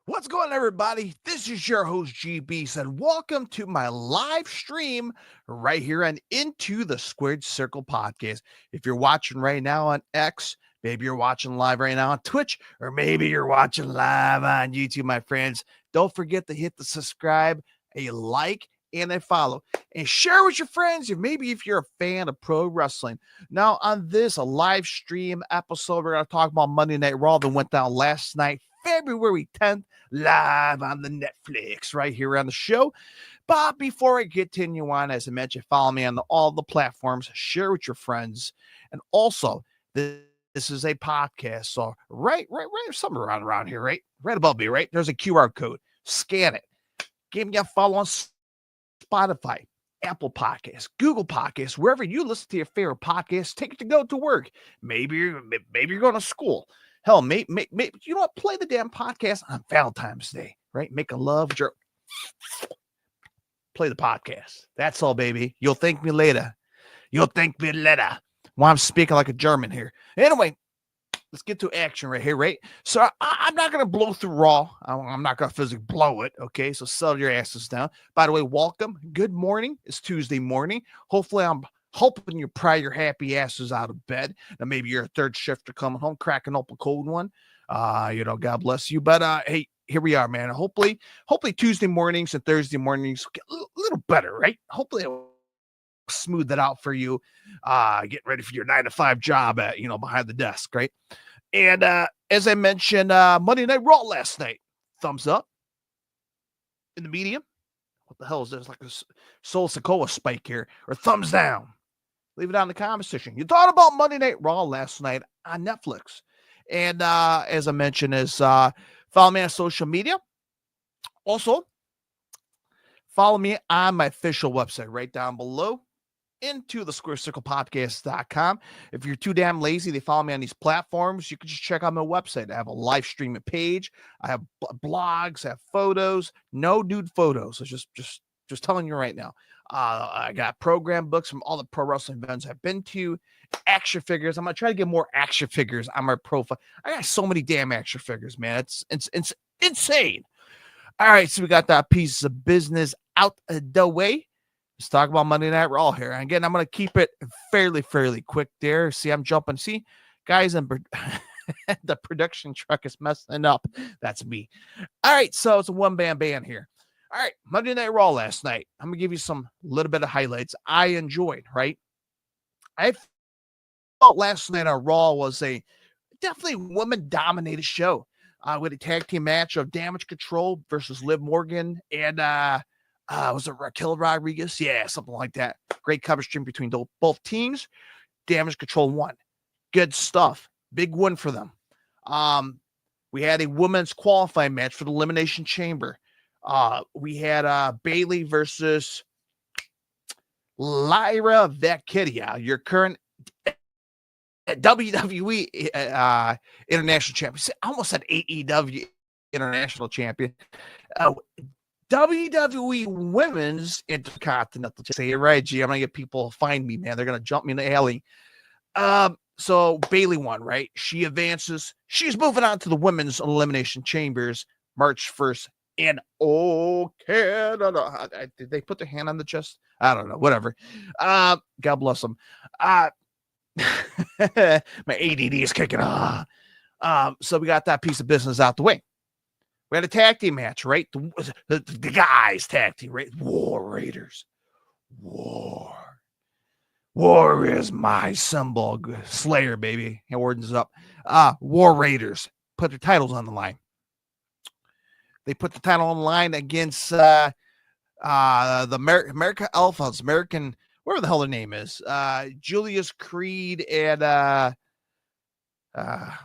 What's going on, everybody? This is your host, GB, and welcome to my live stream right here on Into the Squared Circle podcast. If you're watching right now on X, maybe you're watching live right now on Twitch, or maybe you're watching live on YouTube, my friends, don't forget to hit the subscribe, a like, and a follow, and share with your friends. If you're a fan of pro wrestling. Now, on this a live stream episode, we're going to talk about Monday Night Raw that went down last night, February 10th, live on the Netflix right here on the show. But before I continue on, as I mentioned, follow me on all the platforms, share with your friends, and also this is a podcast. So right, somewhere around here, right above me, right there's a QR code. Scan it. Give me a follow on Spotify, Apple Podcasts, Google Podcasts, wherever you listen to your favorite podcasts. Take it to go to work. Maybe you're going to school. Hell, maybe you know what? Play the damn podcast on Valentine's Day, right? Make a love joke. Play the podcast. That's all, baby. You'll thank me later. You'll thank me later. Well, I'm speaking like a German here. Anyway, let's get to action right here, right? So I'm not going to blow through Raw. I'm not going to physically blow it, okay? So settle your asses down. By the way, welcome. Good morning. It's Tuesday morning. Hopefully, I'm hoping you pry your happy asses out of bed. Now, maybe you're a third shifter coming home, cracking up a cold one. God bless you. But hey, here we are, man. Hopefully Tuesday mornings and Thursday mornings get a little better, right? Hopefully it'll smooth that out for you. Getting ready for your 9 to 5 job at behind the desk, right? And as I mentioned, Monday Night Raw last night. Thumbs up in the medium. What the hell is this? Like a Soul Sokoa spike here, or thumbs down? Leave it down in the comment section. You thought about Monday Night Raw last night on Netflix. And as I mentioned, follow me on social media. Also, follow me on my official website right down below, into the squarecirclepodcast.com. If you're too damn lazy to follow me on these platforms, you can just check out my website. I have a live streaming page. I have blogs, I have photos, no nude photos. So just telling you right now. I got program books from all the pro wrestling events I've been to, action figures. I'm gonna try to get more action figures on my profile. I got so many damn action figures, man. It's insane. All right, so we got that piece of business out of the way. Let's talk about Monday Night Raw here. And again, I'm going to keep it fairly quick there. See, I'm jumping. See, guys, and the production truck is messing up. That's me. All right, so it's a one-man band here. All right, Monday Night Raw last night. I'm going to give you some little bit of highlights I enjoyed, right? I felt last night on Raw was a definitely woman-dominated show. With a tag team match of Damage Control versus Liv Morgan and was it Raquel Rodriguez? Yeah, something like that. Great cover stream between both teams. Damage Control won. Good stuff. Big win for them. We had a women's qualifying match for the Elimination Chamber. We had Bayley versus Lyra Valkyria, your current WWE International Champion. I almost said AEW International Champion. WWE Women's Intercontinental. Say it right, G. I'm gonna get people find me, man. They're gonna jump me in the alley. So Bayley won, right? She advances. She's moving on to the Women's Elimination Chambers March 1st in Canada. Did they put their hand on the chest? I don't know. Whatever. God bless them. My ADD is kicking off. So we got that piece of business out the way. We had a tag team match, right? The guys tag team, right? War Raiders. War is my symbol. Slayer, baby. It wardens up. War Raiders put their titles on the line. They put the title on the line against the America Alphas, American, whatever the hell their name is. Julius Creed and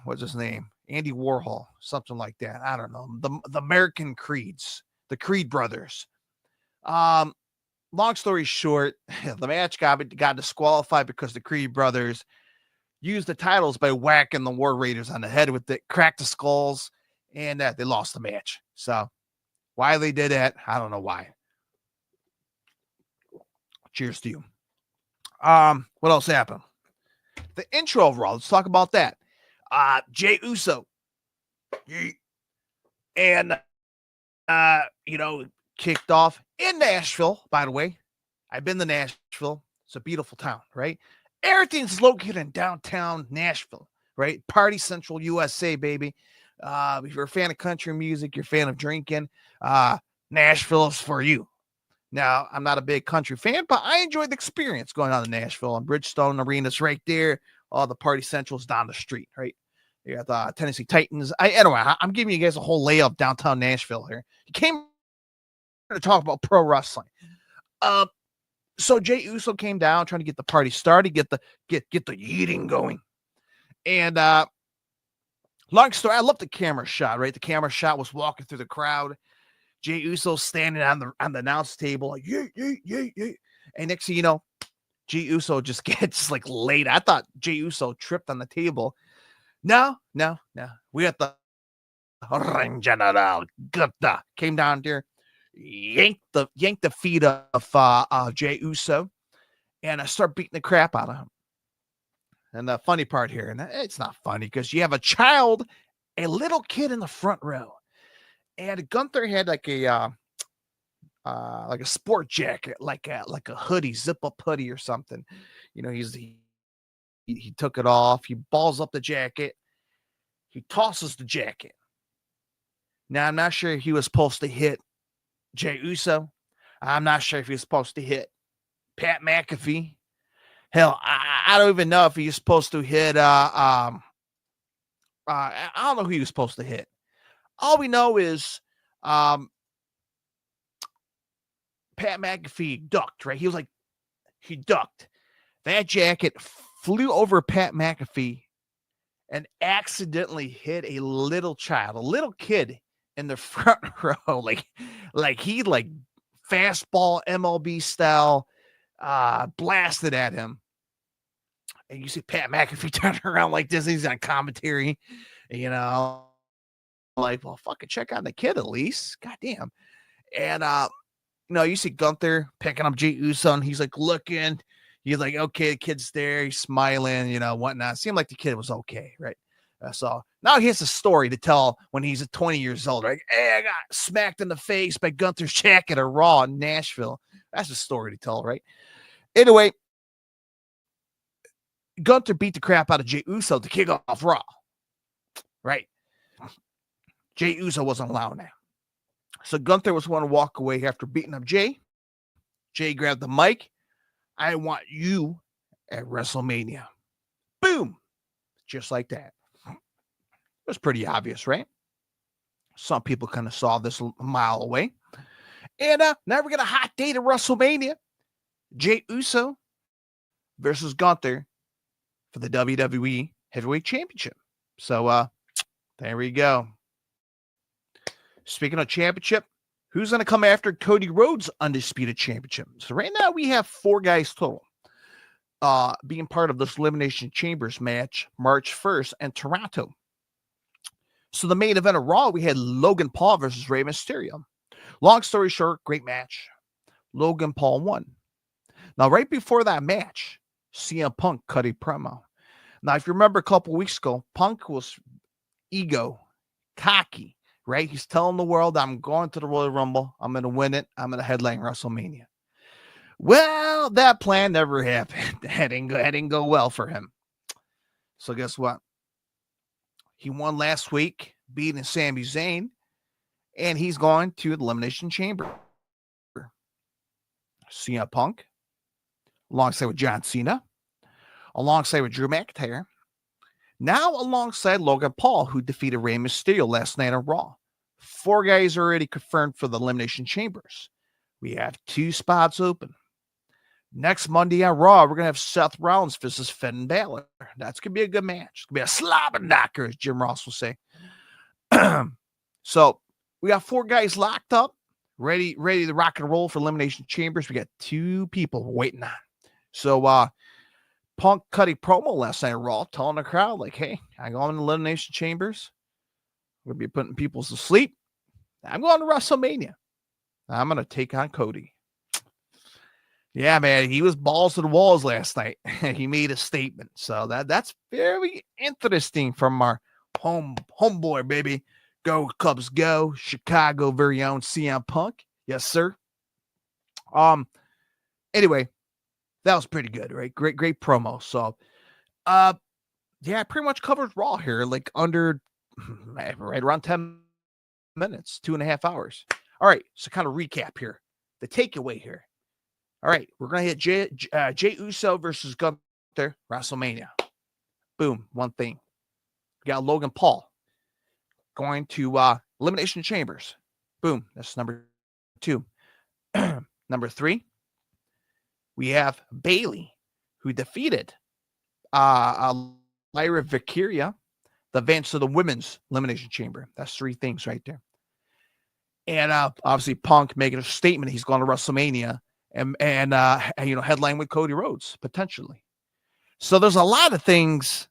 what's his name? Andy Warhol, something like that. I don't know. The American Creeds, the Creed brothers. Long story short, the match got disqualified because the Creed brothers used the titles by whacking the War Raiders on the head with it, cracked the skulls, and they lost the match. So why they did that, I don't know why. Cheers to you. What else happened? The intro of Raw. Let's talk about that. Jey Uso And, kicked off in Nashville, by the way. I've been to Nashville. It's a beautiful town, right? Everything's located in downtown Nashville, right? Party Central USA, baby. If you're a fan of country music, you're a fan of drinking, Nashville is for you. Now, I'm not a big country fan, but I enjoyed the experience going on in Nashville. And Bridgestone Arena's right there. All the Party Central's down the street, right? You got the Tennessee Titans. Anyway, I'm giving you guys a whole layout of downtown Nashville here. You came to talk about pro wrestling. So Jey Uso came down trying to get the party started, get the yeeting going. And long story, I love the camera shot, right? The camera shot was walking through the crowd. Jey Uso standing on the announce table, like, yeah. And next thing you know, Jey Uso just gets like laid. I thought Jey Uso tripped on the table. No. We got the ring general Gupta came down there, yanked the feet of Jey Uso, and I start beating the crap out of him. And the funny part here, and it's not funny because you have a little kid in the front row. And Gunther had like a sport jacket, like a hoodie, zip up hoodie or something. He took it off. He balls up the jacket. He tosses the jacket. Now I'm not sure if he was supposed to hit Jey Uso. I'm not sure if he was supposed to hit Pat McAfee. Hell, I don't even know if he was supposed to hit. I don't know who he was supposed to hit. All we know is Pat McAfee ducked, right? He ducked. That jacket flew over Pat McAfee and accidentally hit a little kid in the front row. Like he fastball MLB style blasted at him. And you see Pat McAfee turning around like this. He's on commentary, like, well, fucking check on the kid at least. Goddamn. And, you see Gunther picking up Jey Uso, and he's like looking. He's like, okay, the kid's there. He's smiling, whatnot. Seemed like the kid was okay, right? So now he has a story to tell when he's 20 years old, right? Hey, I got smacked in the face by Gunther's jacket at Raw in Nashville. That's a story to tell, right? Anyway, Gunther beat the crap out of Jey Uso to kick off Raw, right? Jey Uso wasn't allowed that. So Gunther was going to walk away after beating up Jey. Jey grabbed the mic. I want you at WrestleMania. Boom. Just like that. It was pretty obvious, right? Some people kind of saw this a mile away. And now we got a hot date at WrestleMania. Jey Uso versus Gunther for the WWE Heavyweight Championship. So there we go. Speaking of championship, who's going to come after Cody Rhodes' undisputed championship? So right now we have 4 guys total being part of this Elimination Chambers match March 1st in Toronto. So the main event of Raw, we had Logan Paul versus Rey Mysterio. Long story short, great match. Logan Paul won. Now, right before that match, CM Punk cut a promo. Now, if you remember a couple weeks ago, Punk was cocky. Right? He's telling the world, I'm going to the Royal Rumble. I'm going to win it. I'm going to headline WrestleMania. Well, that plan never happened. That didn't go well for him. So guess what? He won last week, beating Sami Zayn, and he's going to the Elimination Chamber. CM Punk, alongside with John Cena, alongside with Drew McIntyre, now alongside Logan Paul, who defeated Rey Mysterio last night on Raw. 4 guys already confirmed for the Elimination Chambers. We have 2 spots open. Next Monday on Raw, we're going to have Seth Rollins versus Finn Balor. That's going to be a good match. It's going to be a slobber knocker, as Jim Ross will say. So we got 4 guys locked up, ready to rock and roll for Elimination Chambers. We got 2 people waiting on. So, Punk cut a promo last night at Raw, telling the crowd, like, hey, I go in the Elimination Chambers. We'll be putting people to sleep. I'm going to WrestleMania. I'm going to take on Cody. Yeah, man, he was balls to the walls last night. He made a statement. So that's very interesting from our homeboy, baby. Go Cubs, go! Chicago very own CM Punk, yes sir. Anyway, that was pretty good, right? Great promo. So, yeah, I pretty much covered Raw here, like under right around 10 minutes, 2.5 hours. All right, so kind of recap here, the takeaway here. All right, we're gonna hit Jey Uso versus Gunther, WrestleMania. Boom, one thing. We got Logan Paul going to Elimination Chambers. Boom, that's number 2. Number 3, we have Bayley, who defeated Lyra Valkyria, the advance to the women's Elimination Chamber. That's 3 things right there. And obviously Punk making a statement he's going to WrestleMania and headline with Cody Rhodes potentially. So there's a lot of things,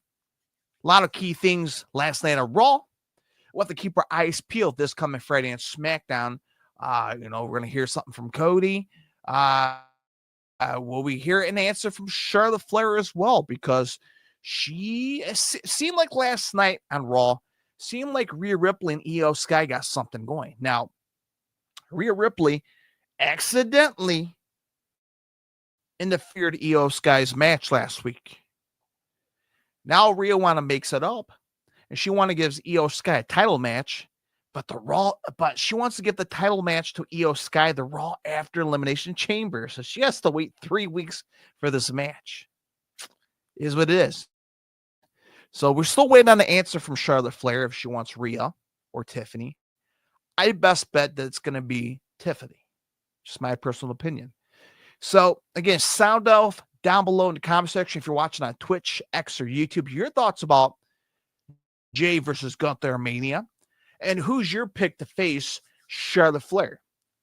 a lot of key things last night on Raw. We'll have to keep our eyes peeled this coming Friday on SmackDown. We're going to hear something from Cody. Will we hear an answer from Charlotte Flair as well? Because she seemed like last night on Raw, seemed like Rhea Ripley and Io Sky got something going. Now, Rhea Ripley accidentally interfered Io Sky's match last week. Now Rhea want to mix it up, and she want to give Io Sky a title match, but she wants to give the title match to Io Sky the Raw after Elimination Chamber, so she has to wait 3 weeks for this match. Is what it is. So we're still waiting on the answer from Charlotte Flair if she wants Rhea or Tiffany. I best bet that it's going to be Tiffany. Just my personal opinion. So again, sound off down below in the comment section if you're watching on Twitch, X, or YouTube. Your thoughts about Jey versus Gunther Mania, and who's your pick to face Charlotte Flair,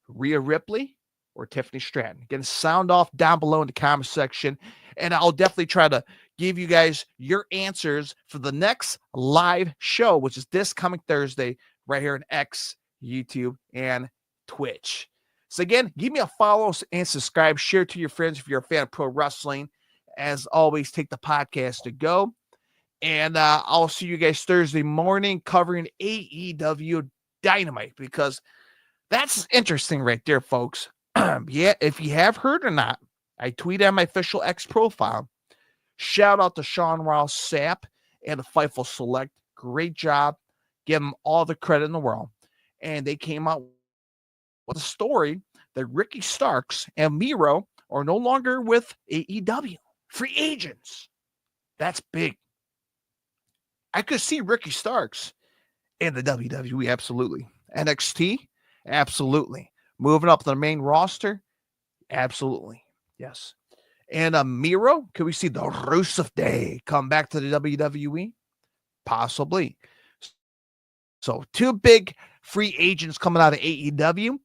Rhea Ripley or Tiffany Stratton? Again, sound off down below in the comment section, and I'll definitely try to give you guys your answers for the next live show, which is this coming Thursday right here in X, YouTube, and Twitch. So again, give me a follow and subscribe. Share to your friends if you're a fan of pro wrestling. As always, take the podcast to go. And I'll see you guys Thursday morning covering AEW Dynamite, because that's interesting right there, folks. Yeah, if you have heard or not, I tweeted on my official X profile. Shout out to Sean Ross Sapp and the Fightful Select. Great job. Give them all the credit in the world. And they came out with a story that Ricky Starks and Miro are no longer with AEW. Free agents. That's big. I could see Ricky Starks in the WWE, absolutely. NXT, absolutely. Moving up the main roster, absolutely. Yes. And Miro, could we see the Rusev Day come back to the WWE? Possibly. So 2 big free agents coming out of AEW.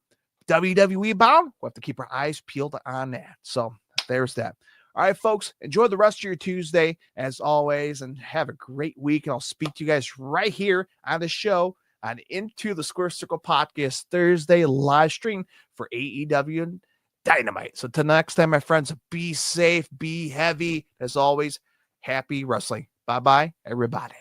WWE bound, we'll have to keep our eyes peeled on that. So there's that. All right, folks, enjoy the rest of your Tuesday as always, and have a great week. And I'll speak to you guys right here on the show on Into the Square Circle Podcast Thursday live stream for AEW Dynamite. So till next time, my friends, be safe, be heavy. As always, happy wrestling. Bye-bye, everybody.